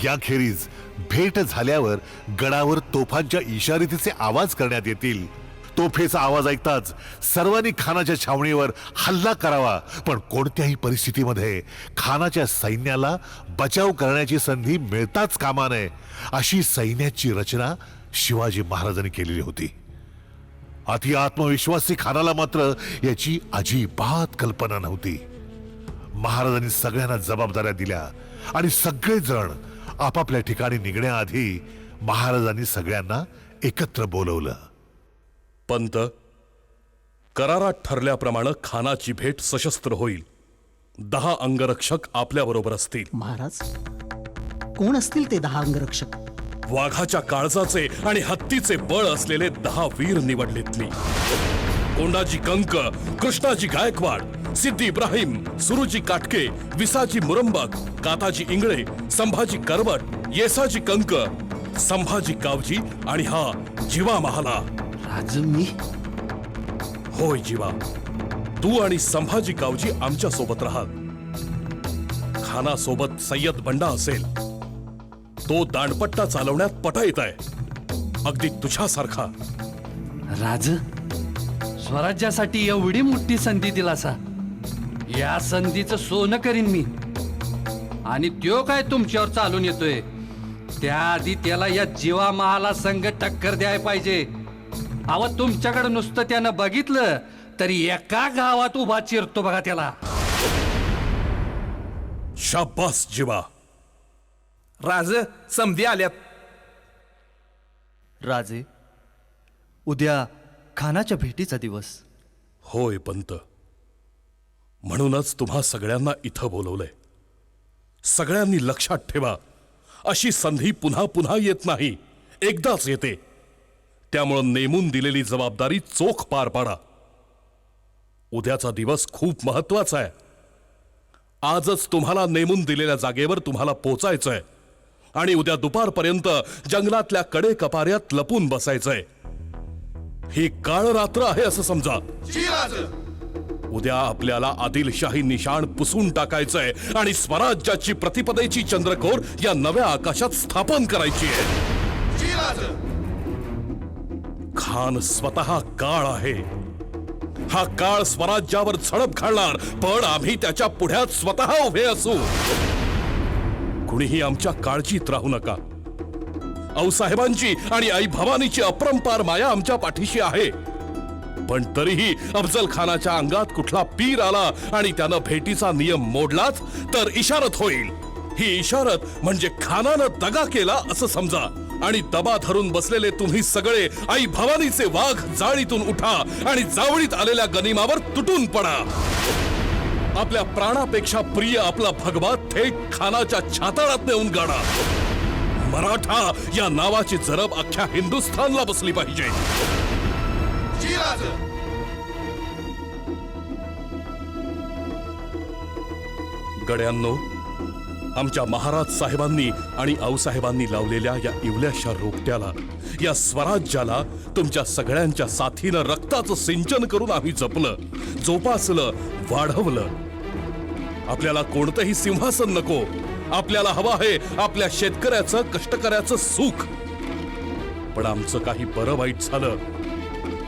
याखेरीज भेट झाल्यावर गडावर तोफांच्या इशारतीचे आवाज करण्यात येतील. तोफेचा आवाज ऐकताच सर्वांनी खानाच्या छावणीवर हल्ला करावा, पण कोणत्याही परिस्थितीमध्ये खानाच्या सैन्याला बचाव करण्याची संधी मिळताच कामा नये अशी सैन्याची रचना शिवाजी महाराजांनी केलेली होती. अति आत्मविश्वासी खानाला मात्र याची अजिबात कल्पना नव्हती. महाराजांनी सगळ्यांना जबाबदाऱ्या दिल्या आणि सगळेजण आपापल्या ठिकाणी निघण्याआधी महाराजांनी सगळ्यांना एकत्र बोलवलं. पंत, करारात ठरल्याप्रमाणे खानाची भेट सशस्त्र होईल. 10 अंगरक्षक आपल्या बरोबर असतील. महाराज, कोण असतील ते 10 अंगरक्षक? वाघाच्या काळजाचे आणि हत्तीचे बळ असलेले 10 वीर निवडलेत मी. कोंडाजी कंक, कृष्णाजी गायकवाड, सिद्धी इब्राहिम, सुरुजी काटके, विसाजी मुरंबक, काताजी इंगळे, संभाजी करवट, येसाजी कंक, संभाजी कावजी आणि हा जीवा महाला. राज मी? होय जीवा, तू आणि संभाजी कावजी आमच्या सोबत राहा. खानासोबत सय्यद बंडा असेल. तो दांडपट्टा चालवण्यात पटाईत आहे, अगदी तुझ्यासारखा. राज, स्वराज्यासाठी एवढी मोठी संधी दिलासा. या संधीचं सोनं करीन मी. आणि त्यो काय तुमच्यावर चालून येतोय, त्याआधी त्याला या जीवा महाला संघ टक्कर द्याय पाहिजे. अव तुमच्याकडे नुसतं त्यानं बघितलं तरी एका गावात उभा चिरतो बघा त्याला. शाबास जीवा. राज, समधी आल्यात. राजे, उद्या खानाच्या भेटीचा दिवस. होय पंत, म्हणूनच तुम्हा सगळ्यांना इथं बोलवलंय. सगळ्यांनी लक्षात ठेवा, अशी संधी पुन्हा पुन्हा येत नाही, एकदाच येते. त्यामुळं नेमून दिलेली जबाबदारी चोख पार पाडा. उद्याचा दिवस खूप महत्वाचा आहे. आजच तुम्हाला नेमून दिलेल्या जागेवर तुम्हाला पोचायचंय आणि उद्या दुपारपर्यंत जंगलातल्या कडे कपाऱ्यात लपून बसायचंय. ही काळ रात्र आहे असं समजा. उद्या आपल्याला आदिलशाही निशाण पुसून टाकायचंय आणि स्वराज्याची प्रतिपदेची चंद्रकोर या नव्या आकाशात स्थापन करायची आहे. खान स्वतः काळ आहे. हा काळ स्वराज्यावर झडप घालणार, पण आम्ही त्याच्या पुढ्यात स्वतः उभे असू. कुणीही आमच्या काळजीत राहू नका. आऊसाहेबांची आणि आई भवानीची अपरंपार माया आमच्या पाठीशी आहे. पण तरीही अफजल खानाच्या अंगात कुठला पीर आला आणि त्यानं भेटीचा नियम मोडलाच तर इशारत होईल. ही इशारत म्हणजे खानानं दगा केला असं समजा. आणि दबा धरून बसलेले तुम्ही सगळे आई भवानीचे वाघ जाळीतून उठा आणि जावळीत आलेल्या गनिमावर तुटून पडा. आपल्या प्राणापेक्षा प्रिय आपला भगवा थेट खानाच्या छाताळात नेऊन गाडा. मराठा या नावाची जरब अख्ख्या हिंदुस्थानला बसली पाहिजे. गड्यांनो, आमच्या महाराज साहेबांनी आणि आऊसाहेबांनी लावलेल्या या इवल्याशा रोपट्याला, या स्वराज्याला तुमच्या सगळ्यांच्या साथीनं रक्ताचं सिंचन करून आम्ही जपलं, जोपासलं, वाढवलं. आपल्याला कोणतंही सिंहासन नको. आपल्याला हवं आहे आपल्या शेतकऱ्याचं, कष्टकऱ्याचं सुख. पण आमचं काही बरं वाईट झालं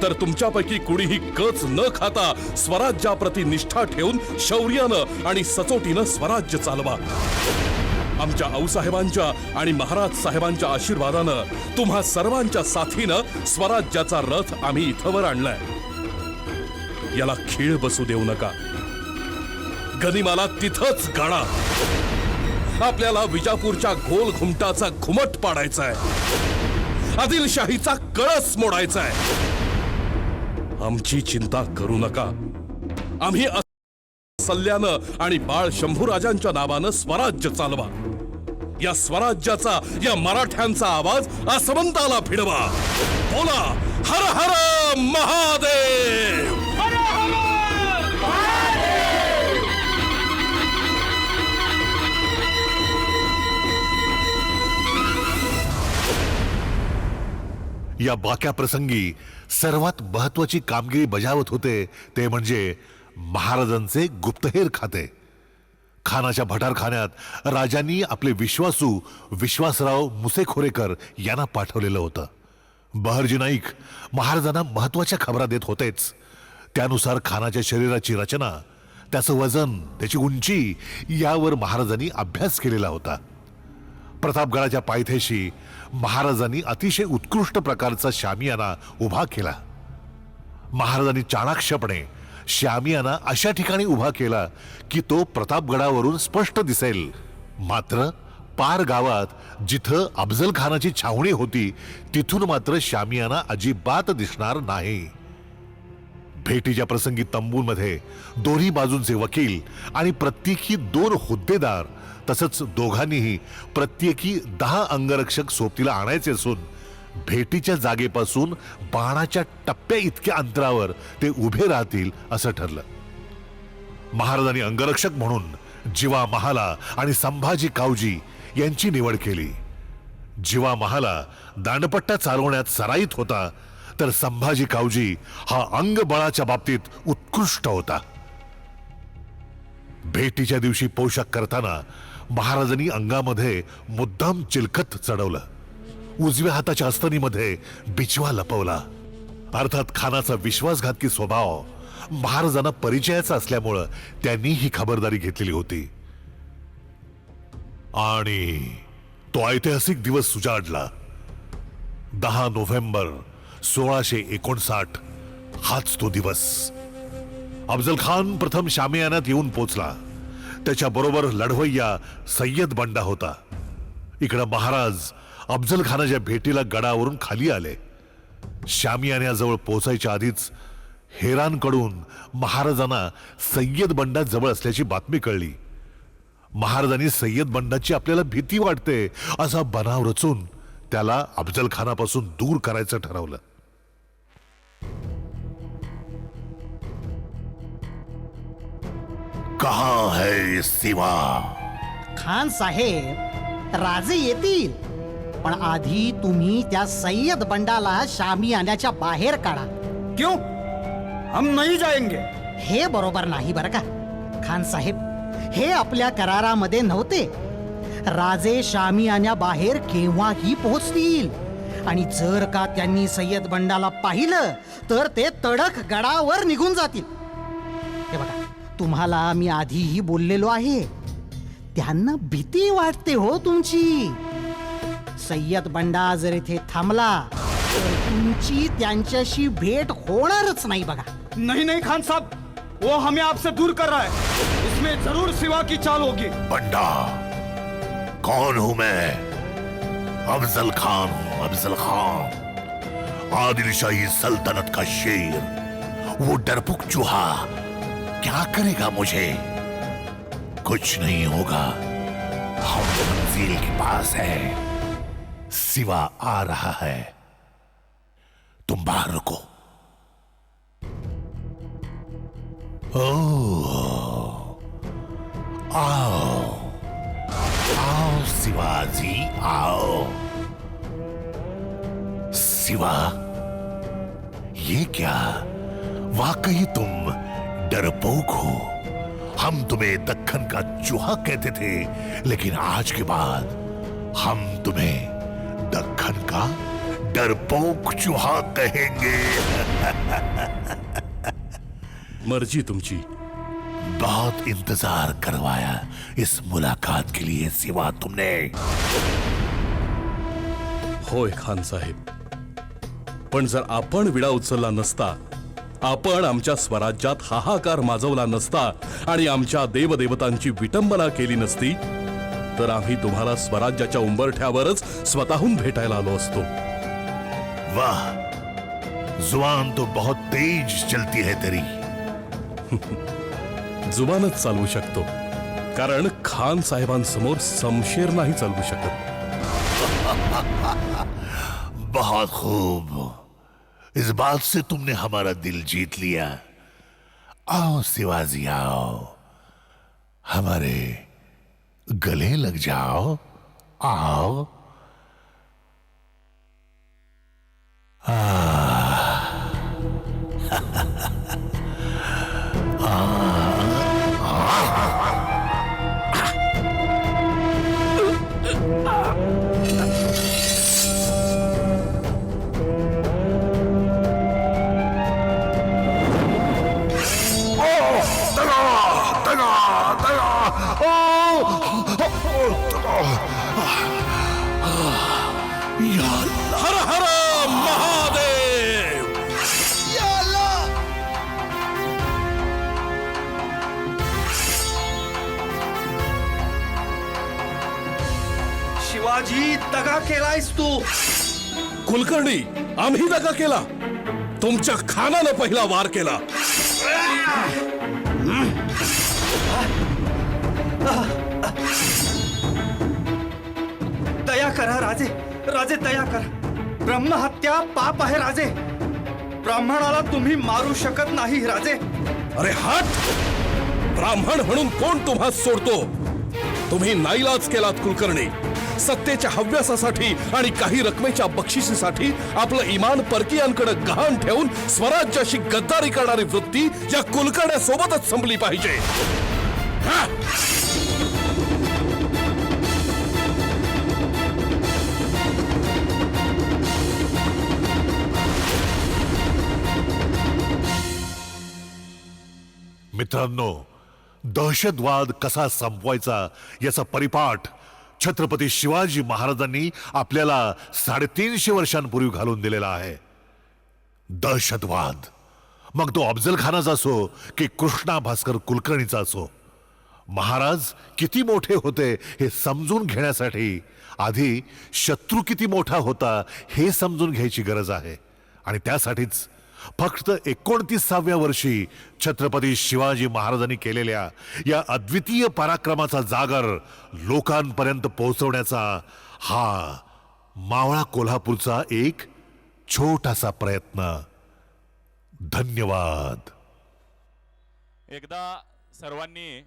तर तुमच्यापैकी कुणीही कच न खाता स्वराज्याप्रती निष्ठा ठेवून शौर्यानं आणि सचोटीनं स्वराज्य चालवा. आमच्या आऊसाहेबांच्या आणि महाराज साहेबांच्या आशीर्वादानं तुम्हा सर्वांच्या साथीनं स्वराज्याचा रथ आम्ही इथवर आणलाय. याला खीळ बसू देऊ नका. गनिमाला तिथंच गाडा. आपल्याला विजापूरच्या गोल घुमटाचा घुमट पाडायचा आहे. आदिलशाहीचा कळस मोडायचा आहे. आमची चिंता करू नका. आम्ही सल्ल्यानं आणि बाळ शंभूराजांच्या नावानं स्वराज्य चालवा. या स्वराज्याचा, या मराठ्यांचा आवाज आसमंताला भिडवा. बोला, हर हर महादेव. या बाक्या प्रसंगी सर्वात महत्वाची कामगिरी बजावत होते ते म्हणजे महाराजांचे गुप्तहेर खाते. खानाच्या भटारखान्यात राजांनी आपले विश्वासू विश्वासराव मुसेखोरेकर यांना पाठवलेलं होतं. बहरजी नाईक महाराजांना महत्वाच्या खबरा देत होतेच. त्यानुसार खानाच्या शरीराची रचना, त्याचं वजन, त्याची उंची यावर महाराजांनी अभ्यास केलेला होता. प्रतापगडाच्या पायथ्याशी महाराजांनी अतिशय उत्कृष्ट प्रकारचा शामियाना उभा केला. महाराजांनी चाणाक्षपणे शामियाना अशा ठिकाणी उभा केला की तो प्रतापगडावरून स्पष्ट दिसेल. मात्र पार गावात जिथं अफजल खानाची छावणी होती तिथून मात्र शामियाना अजिबात दिसणार नाही. भेटीच्या प्रसंगी तंबूमध्ये दोन्ही बाजूंचे वकील आणि प्रत्येकी 2 हुद्देदार तसंच दोघांनीही प्रत्येकी 10 अंगरक्षक सोबतीला आणायचे असून भेटीच्या जागेपासून बाणाच्या टप्प्या इतक्या अंतरावर ते उभे राहतील असं ठरलं. महाराजांनी अंगरक्षक म्हणून जिवा महाला आणि संभाजी कावजी यांची निवड केली. जिवा महाला दांडपट्टा चालवण्यात सराईत होता तर संभाजी कावजी हा अंगबळाच्या बाबतीत उत्कृष्ट होता. भेटीच्या दिवशी पोशाख करताना महाराजांनी अंगामध्ये मुद्दाम चिलखत चढवलं. उजव्या हाताच्या अस्तनीमध्ये बिचवा लपवला. अर्थात खानाचा विश्वासघातकी स्वभाव महाराजांना परिचयाचा असल्यामुळं त्यांनी ही खबरदारी घेतलेली होती. आणि तो ऐतिहासिक दिवस उजाडला. 10 नोव्हेंबर 1659 हाच तो दिवस. अफजल खान प्रथम शामियानात येऊन पोचला. त्याच्या बरोबर लढवय्या सय्यद बंडा होता. इकडे महाराज अफजल खानाच्या भेटीला गडावरून खाली आले. शामियान्याजवळ पोहोचायच्या आधीच हेरांकडून महाराजांना सय्यद बंडा जवळ असल्याची बातमी कळली. महाराजांनी सय्यद बंडाची आपल्याला भीती वाटते असा बनाव रचून त्याला अफजल खानापासून दूर करायचं ठरवलं. कहां है सिवा? खान साहेब, राजे येतील, पण आधी तुम्ही त्या सय्यद बंडाला शामियान्याच्या बाहेर काढा. क्यों? हम नहीं जाएंगे. हे बरोबर नाही बरं का खान साहेब. हे आपल्या करारामध्ये नव्हते. राजे शामियान्या बाहेर केव्हाही पोहोचतील आणि जर का त्यांनी सय्यद बंडाला पाहिलं तर ते तडक गडावर निघून जातील. हे बघा, तुम्हाला मी आधीही बोललेलो आहे, त्यांना भीती वाटते हो तुमची. सय्यद बंडा जर इथे थांबला तर तुमची त्यांच्याशी भेट होणारच नाही बघा. नहीं नहीं खान साहब, वो हमें आपसे दूर कर रहा है. इसमें जरूर सिवा की चाल होगी. बंडा कौन हूं मैं? अफजल खान. अफजल खान, आदिलशाही सल्तनत का शेर. वो डरपोक चूहा क्या करेगा मुझे? कुछ नहीं होगा. हम मंजिल के पास है. सिवा आ रहा है, तुम बाहर रुको. आओ. आओ शिवाजी आओ। शिवा, ये क्या? वाकई तुम डरपोक हो। हम तुम्हें दक्खन का चूहा कहते थे, लेकिन आज के बाद हम तुम्हें दक्खन का डरपोक चूहा कहेंगे। मर्जी तुमची। बहुत इंतजार करवाया इस मुलाकात के लिए शिवा तुमने। होय खान साहेब, पण जर आपण विडा उचलला नसता, आपण आमच्या स्वराज्यात हाहाकार माजवला नसता आणि आमच्या देवदेवतांची विटंबना केली नसती, तर आम्ही तुम्हाला स्वराज्याच्या उंबरठ्यावरच स्वतःहून भेटायला आलो असतो। वाह, जुबान तो बहुत तेज चलती है तेरी। जुबानच चालवू शकतो, कारण खान साहेबांसमोर समशेर नाही चालवू शकत। बहुत खूब, इस बात से तुमने हमारा दिल जीत लिया। आओ शिवाजी आओ, हमारे गले लग जाओ। आओ। हर हर महादेव। शिवाजी, दगा केलायस तू। कुलकर्णी, आम्ही दगा केला? तुमच्या खानानं पहिला वार केला। दया करा राजे, राजे दया करा। ब्रह्महत्या पाप आहे राजे। ब्राह्मणाला तुम्ही मारू शकत नाही राजे। अरे हट! ब्राह्मण म्हणून कोण तुम्हा सोडतो? तुम्ही नाईलाज केलात कुलकर्णी। सत्तेच्या हव्यासासाठी आणि काही रकमेच्या बक्षिसीसाठी आपलं इमान परकीयांकडे गहाण ठेवून स्वराज्याशी गद्दारी करणारी वृत्ती या कुलकर्ण्यासोबतच संपली पाहिजे। हा? मित्रांनो, दहशतवाद कसा संपवायचा याचा परिपाठ छत्रपती शिवाजी महाराजांनी आपल्याला 350 वर्षांपूर्वी घालून दिलेला आहे। दहशतवाद, मग तो अफजल खानाचा असो की कृष्णा भास्कर कुलकर्णीचा असो, महाराज किती मोठे होते हे समजून घेण्यासाठी आधी शत्रू किती मोठा होता हे समजून घ्यायची गरज आहे। आणि त्यासाठीच फक्त 29व्या वर्षी छत्रपती शिवाजी महाराजांनी केलेल्या या अद्वितीय पराक्रमाचा जागर लोकांपर्यंत पोहोचवण्याचा हा मावळा कोल्हापूरचा एक छोटासा प्रयत्न। धन्यवाद। एकदा सर्वांनी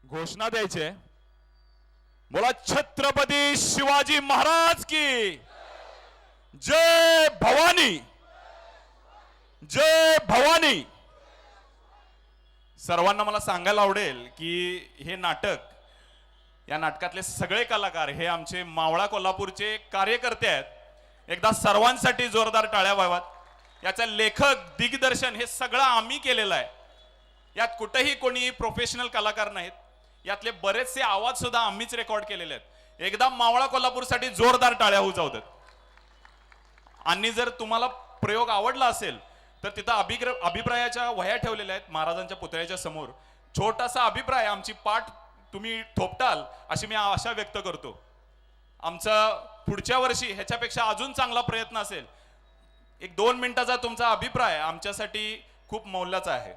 घोषणा द्यायचे, बोला छत्रपती शिवाजी महाराज की जय भवानी, जय भवानी। सर्वांना मला सांगायला आवडेल की हे नाटक, या नाटकातले सगळे कलाकार हे आमचे मावळा कोल्हापूरचे कार्यकर्ते आहेत। एकदा सर्वांसाठी जोरदार टाळ्या व्हाव्यात। याचा लेखक, दिग्दर्शन हे सगळं आम्ही केलेलं आहे। यात कुठेही कोणी प्रोफेशनल कलाकार नाहीत। यातले बरेचसे आवाज सुद्धा आम्हीच रेकॉर्ड केलेले आहेत। एकदा मावळा कोल्हापूरसाठी जोरदार टाळ्या होऊ जाऊ देत। आणि जर तुम्हाला प्रयोग आवडला असेल तर तिथं अभिप्रायाच्या वह्या ठेवलेल्या आहेत महाराजांच्या पुतळ्याच्या समोर। छोटासा अभिप्राय, आमची पाठ तुम्ही थोपटाल अशी मी आशा व्यक्त करतो। आमचा पुढच्या वर्षी ह्याच्यापेक्षा अजून चांगला प्रयत्न असेल। 1-2 मिनिटाचा तुमचा अभिप्राय आमच्यासाठी खूप मौल्याचा आहे।